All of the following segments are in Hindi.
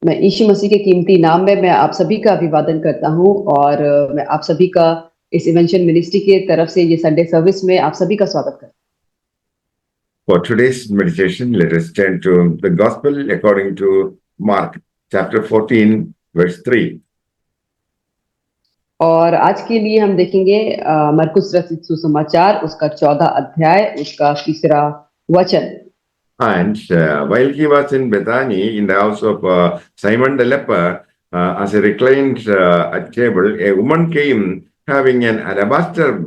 मैं यीशु मसीह के कीमती नाम में मैं आप सभी का अभिवादन करता हूँ और मैं आप सभी का इस इवेंशन मिनिस्ट्री के तरफ से ये संडे सर्विस में आप सभी का स्वागत करता For today's meditation, let us turn to the Gospel according to Mark, chapter 14, verse 3. हूँ। और आज के लिए हम देखेंगे मरकुस रचित सुसमाचार उसका 14 अध्याय उसका 3 वचन। And while he was in Bethany, in the house of Simon the leper, as he reclined at table, a woman came having an alabaster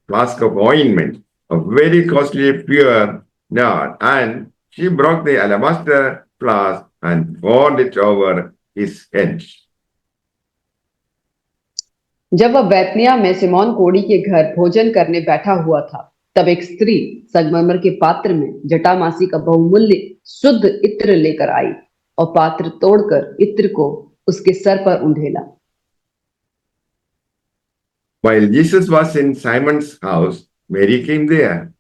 flask of ointment, of very costly pure nard, and she broke the alabaster flask and poured it over his head. जब वह बैतनिय्याह में सिमोन कोढ़ी के घर भोजन करने बैठा हुआ था, तब एक स्त्री संगमरमर के पात्र में जटामासी का बहुमूल्य शुद्ध इत्र लेकर आई और पात्र तोड़कर इत्र को उसके सर पर उंडेला। While Jesus was in Simon's house, Mary came there.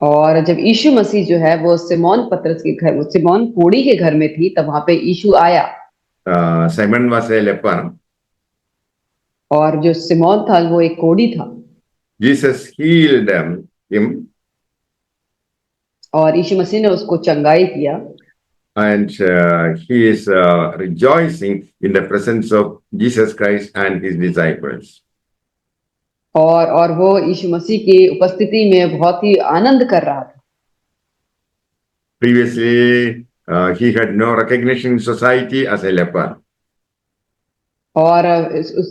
और जब यीशु मसीह जो है वो सिमोन पतरस के घर, वो सिमोन कोढ़ी के घर में थी, तब वहां पे यीशु आया। Simon was a leper. और जो सिमोन था वो एक कोढ़ी था। Jesus healed him. और यीशु मसीह ने उसको चंगाई किया। And he is rejoicing in the presence of Jesus Christ and his disciples. और वो यीशु मसीह की उपस्थिति में बहुत ही आनंद कर रहा था। Previously, he had no recognition in society as a leper. और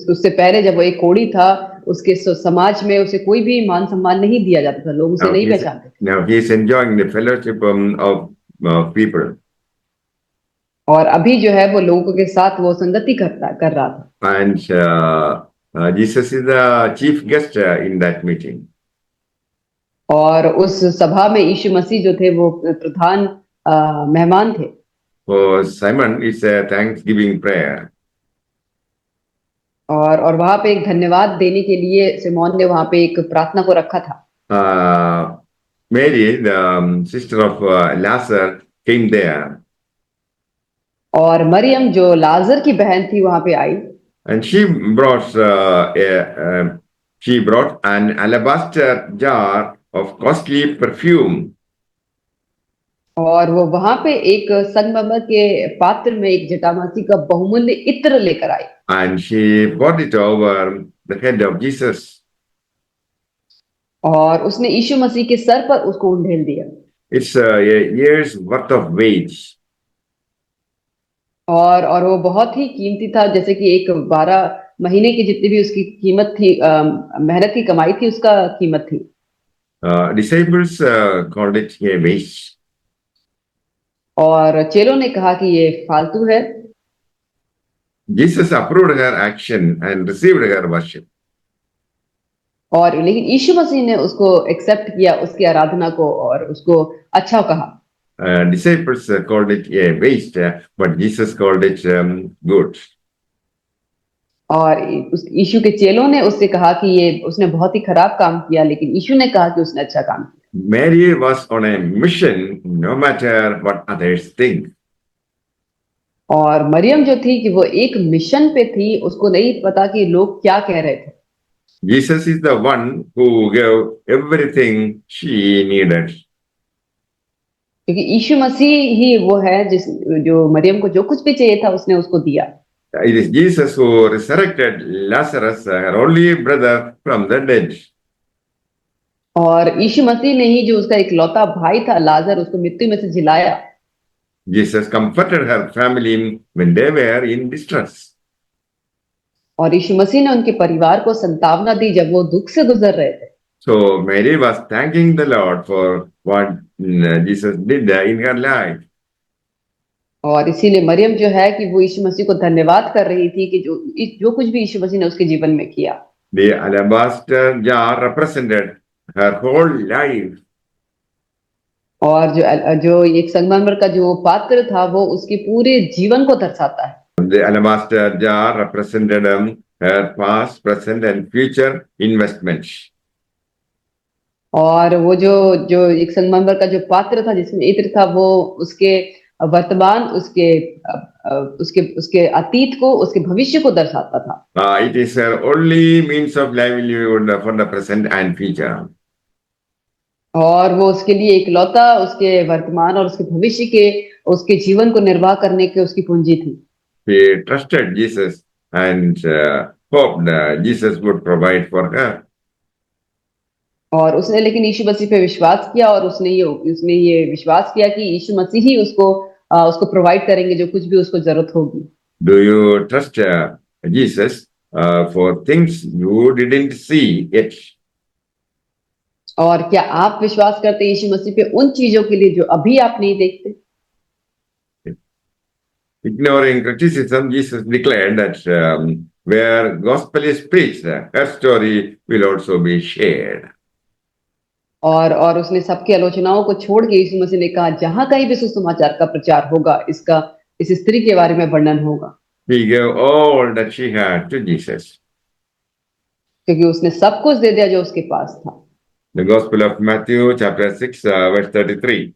उससे पहले जब वो एक कोढ़ी था, उसके समाज में उसे कोई भी मान सम्मान नहीं दिया जाता था, लोग उसे नहीं पहचानते थे। Now he is enjoying the fellowship of people. और अभी जो है वो लोगों के साथ वो संगति कर रहा था। And Jesus is the chief guest in that meeting. और उस सभा में यीशु मसीह जो थे वो प्रधान मेहमान थे। For Simon, it's a thanksgiving prayer. और वहां पे एक धन्यवाद देने के लिए सिमोन ने वहां पे एक प्रार्थना को रखा था। Mary, the sister of Lazarus, came there. और मरियम जो लाजर की बहन थी वहां पे आई। And she brought an alabaster jar of costly perfume. और वो वहां पे एक संगमरमर के पात्र में एक जटामासी का बहुमूल्य इत्र लेकर आई। And she poured it over the head of Jesus. और उसने यीशु मसीह के सर पर उसको उंडेल दिया। It's a year's worth of wage. और वो बहुत ही कीमती था, जैसे कि एक 12 महीने की जितनी भी उसकी कीमत थी, मेहनत की कमाई थी, उसका कीमत थी। Disciples called it a waste. और चेलों ने कहा कि ये फालतू है। Jesus approved her action and received her worship. और लेकिन यीशु मसीह ने उसको एक्सेप्ट किया, उसकी आराधना को, और उसको अच्छा कहा। Disciples called it a waste, but Jesus called it good. और यीशु के चेलों ने उससे कहा कि ये उसने बहुत ही खराब काम किया, लेकिन यीशु ने कहा कि उसने अच्छा काम किया। Mary was on a mission, no matter what others think. और मरियम जो थी कि वो एक मिशन पे थी, उसको नहीं पता कि लोग क्या कह रहे थे। Jesus is the one who gave everything she needed. क्योंकि यीशु मसीह ही वो है जो मरियम को जो कुछ भी चाहिए था उसने उसको दिया। It is Jesus who resurrected Lazarus, her only brother, from the dead. और यीशु मसीह ने ही जो उसका इकलौता भाई था लाजर, उसको मृत्यु में से जिलाया। Jesus comforted her family when they were in distress. और यीशु मसीह ने उनके परिवार को संतावना दी जब वो दुख से गुजर रहे थे। So Mary was thanking the Lord for what Jesus did in her life. और इसीलिए मरियम जो है कि वो यीशु मसीह को धन्यवाद कर रही थी कि जो कुछ भी यीशु मसीह ने उसके जीवन में किया। The alabaster jar represented her whole life. और जो एक संगमरमर का जो पात्र था वो उसके पूरे जीवन को दर्शाता है। The alabaster jar represented her past, present, and future investments. और वो जो एक संगमरमर का जो पात्र था जिसमें इत्र था, वो उसके वर्तमान, उसके उसके अतीत को, उसके भविष्य को दर्शाता था। It is her only means of livelihood for the present and future. और वो उसके लिए इकलौता उसके वर्तमान और उसके भविष्य के, उसके जीवन को निर्वाह करने के उसकी पूंजी थी। She trusted Jesus and hoped Jesus would provide for her. और उसने लेकिन यीशु मसीह पे विश्वास किया, और उसने ये विश्वास किया कि यीशु मसीह ही उसको प्रोवाइड करेंगे जो कुछ भी उसको जरूरत होगी। Do you trust Jesus for things you didn't see yet? और क्या आप विश्वास करते हैं यीशु मसीह पे उन चीजों के लिए जो अभी आप नहीं देखते? Ignoring criticism, Jesus declared that where gospel is preached, her story will also be shared. और उसने सबकी आलोचनाओं को छोड़ के यीशु मसीह ने कहा, जहां कहीं भी सुसमाचार का प्रचार होगा, इस स्त्री के बारे में वर्णन होगा। He gave all that she had to Jesus. क्योंकि उसने सब कुछ दे दिया जो उसके पास था। The Gospel of Matthew, chapter 6, verse 33.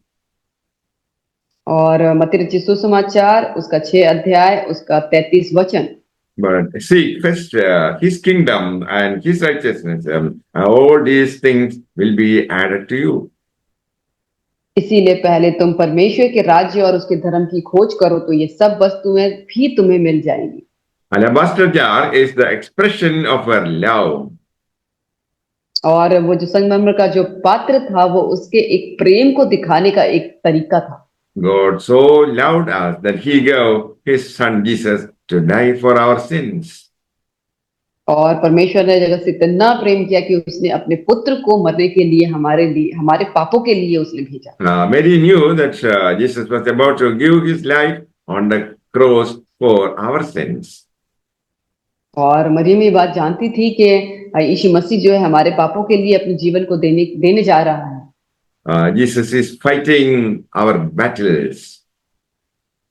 और मत्ती रचित सुसमाचार उसका 6 अध्याय उसका 33 वचन। But seek first his kingdom and his righteousness, and all these things will be added to you. इसीलिए पहले तुम परमेश्वर के राज्य और उसके धर्म की खोज करो, तो ये सब वस्तुएं भी तुम्हें मिल जाएंगी। Alabaster jar is the expression of her love. और वो जो संगमरमर का जो पात्र था, वो उसके एक प्रेम को दिखाने का एक तरीका था। God so loved us that he gave his son Jesus to die for our sins. और परमेश्वर ने जगत से इतना प्रेम किया कि उसने अपने पुत्र को मरने के लिए, हमारे पापों के लिए उसने भेजा। Mary knew that Jesus was about to give his life on the cross for our sins. और मरियम ये बात जानती थी कि यीशु मसीह जो है हमारे पापों के लिए अपने जीवन को देने जा रहा है। Jesus is fighting our battles.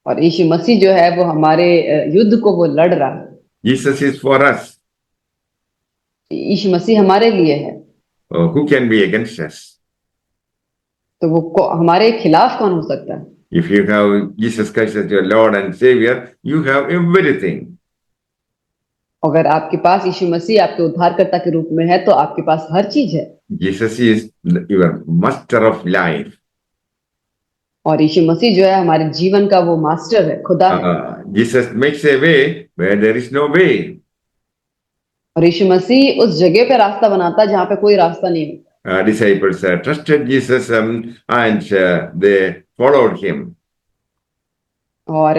और यीशु मसीह जो है वो हमारे युद्ध को वो लड़ रहा है। Jesus is for us. यीशु मसीह हमारे लिए है। Who can be against us? तो वो हमारे खिलाफ कौन हो सकता है? If you have Jesus Christ as your Lord and Savior, you have everything. अगर आपके पास यीशु मसीह आपके उद्धारकर्ता के रूप में है, तो आपके पास हर चीज है। Jesus is your master of life. और यीशु मसीह जो है हमारे जीवन का वो मास्टर है, खुदा है। Jesus makes a way where there is no way. और यीशु मसीह उस जगह पे रास्ता बनाता है जहां पे कोई रास्ता नहीं होता। Disciples trusted Jesus and they followed him. और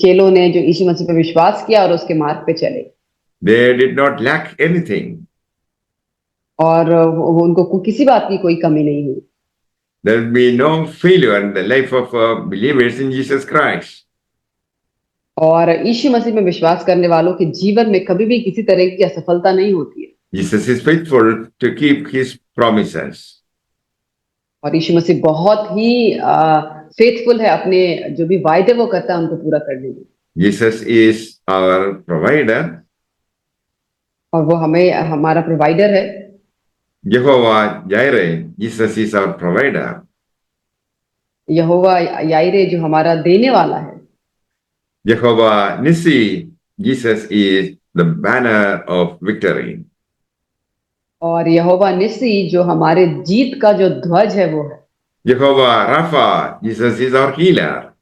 चेलों ने जो यीशु मसीह पे विश्वास किया और उसके मार्ग पे चले। They did not lack anything. और उनको किसी बात की कोई कमी नहीं हुई। There will be no failure in the life of believers in Jesus Christ. और यीशु मसीह में विश्वास करने वालों के जीवन में कभी भी किसी तरह की असफलता नहीं होती है। Jesus is faithful to keep his promises. और यीशु मसीह बहुत ही फेथफुल है, अपने जो भी वायदे वो करता है उनको पूरा करने में। Jesus is our provider. और वो हमारा प्रोवाइडर है। Jehovah Jireh, Jesus is our provider. यहोवा याइरे जो हमारा देने वाला है। Jehovah Nissi, Jesus is the banner of victory. और यहोवा निस्सी जो हमारे जीत का जो ध्वज है वो है। Jehovah Rapha, Jesus is our healer.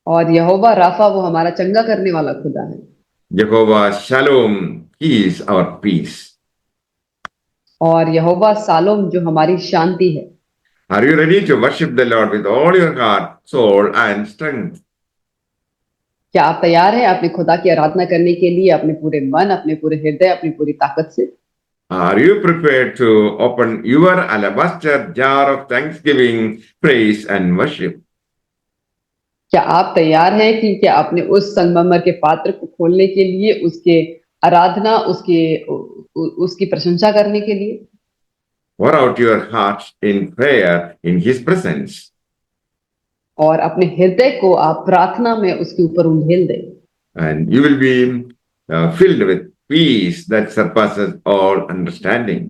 और यहोवा राफा वो हमारा चंगा करने वाला खुदा है। Jehovah Shalom, he is our peace. और यहोवा सालोम जो हमारी शांति है। Are you ready to worship the Lord with all your heart, soul and strength? क्या आप तैयार हैं अपने खुदा की आराधना करने के लिए, अपने पूरे मन, अपने पूरे हृदय, अपनी पूरी ताकत से? Are you prepared to open your alabaster jar of thanksgiving, praise and worship? क्या आप तैयार हैं कि क्या अपने उस संगमरमर के पात्र को खोलने के लिए, उसके आराधना, उसकी प्रशंसा करने के लिए? Pour out your heart in prayer in his presence. और अपने हृदय को आप प्रार्थना में उसके ऊपर उंडेल दें। And you will be filled with peace that surpasses all understanding.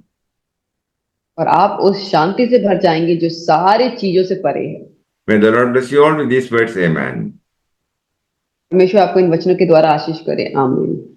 और आप उस शांति से भर जाएंगे जो सारी चीजों से परे है। May the Lord bless you all with these words. Amen. परमेश्वर आपको इन वचनों के द्वारा आशीष करे, आमीन।